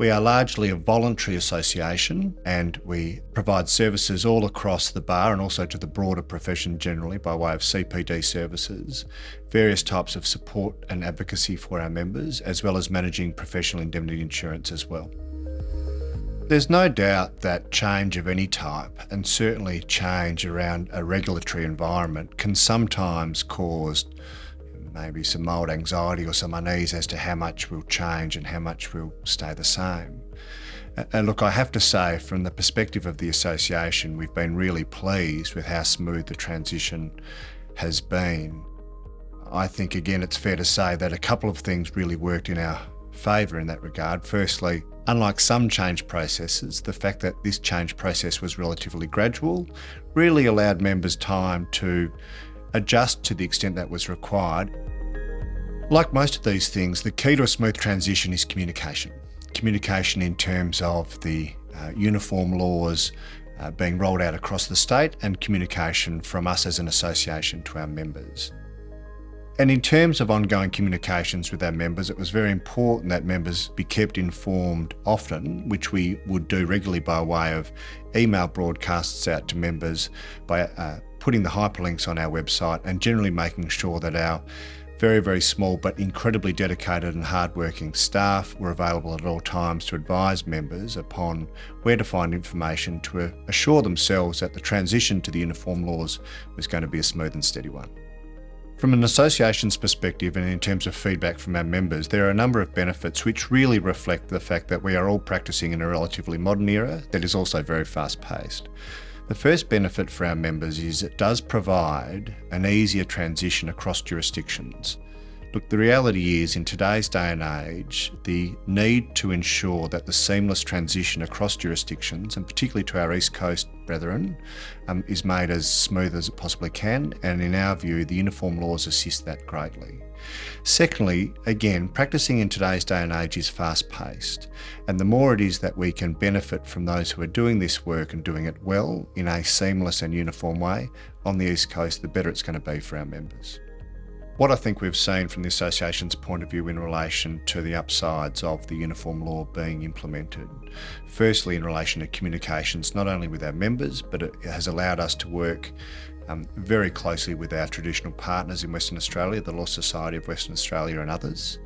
We are largely a voluntary association and we provide services all across the bar and also to the broader profession generally by way of CPD services, various types of support and advocacy for our members, as well as managing professional indemnity insurance as well. There's no doubt that change of any type, and certainly change around a regulatory environment, can sometimes cause maybe some mild anxiety or some unease as to how much will change and how much will stay the same. And look, I have to say, from the perspective of the association, we've been really pleased with how smooth the transition has been. I think, again, it's fair to say that a couple of things really worked in our favour in that regard. Firstly, unlike some change processes, the fact that this change process was relatively gradual really allowed members time to adjust to the extent that was required. Like most of these things, the key to a smooth transition is communication. Communication in terms of the uniform laws being rolled out across the state, and communication from us as an association to our members. And in terms of ongoing communications with our members, it was very important that members be kept informed often, which we would do regularly by way of email broadcasts out to members, by putting the hyperlinks on our website, and generally making sure that our very, very small but incredibly dedicated and hard-working staff were available at all times to advise members upon where to find information to assure themselves that the transition to the uniform laws was going to be a smooth and steady one. From an association's perspective, and in terms of feedback from our members, there are a number of benefits which really reflect the fact that we are all practicing in a relatively modern era that is also very fast-paced. The first benefit for our members is it does provide an easier transition across jurisdictions. Look, the reality is, in today's day and age, the need to ensure that the seamless transition across jurisdictions, and particularly to our East Coast brethren, is made as smooth as it possibly can, and in our view, the uniform laws assist that greatly. Secondly, again, practicing in today's day and age is fast-paced, and the more it is that we can benefit from those who are doing this work and doing it well in a seamless and uniform way on the East Coast, the better it's going to be for our members. What I think we've seen from the association's point of view in relation to the upsides of the uniform law being implemented, firstly in relation to communications, not only with our members, but it has allowed us to work very closely with our traditional partners in Western Australia, the Law Society of Western Australia and others.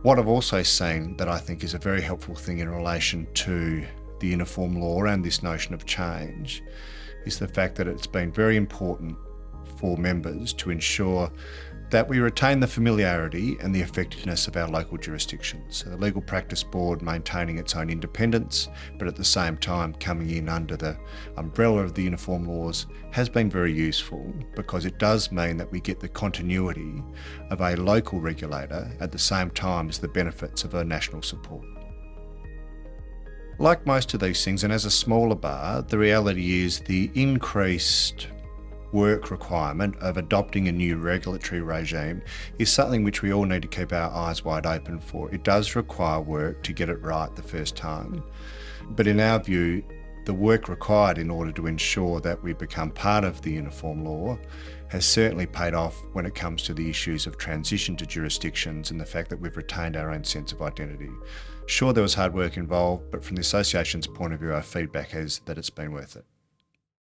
What I've also seen that I think is a very helpful thing in relation to the uniform law and this notion of change is the fact that it's been very important for members to ensure that we retain the familiarity and the effectiveness of our local jurisdictions. So the Legal Practice Board maintaining its own independence, but at the same time coming in under the umbrella of the uniform laws, has been very useful, because it does mean that we get the continuity of a local regulator at the same time as the benefits of a national support. Like most of these things, and as a smaller bar, the reality is the increased work requirement of adopting a new regulatory regime is something which we all need to keep our eyes wide open for. It does require work to get it right the first time, but in our view, the work required in order to ensure that we become part of the uniform law has certainly paid off when it comes to the issues of transition to jurisdictions and the fact that we've retained our own sense of identity. Sure, there was hard work involved, but from the association's point of view, our feedback is that it's been worth it.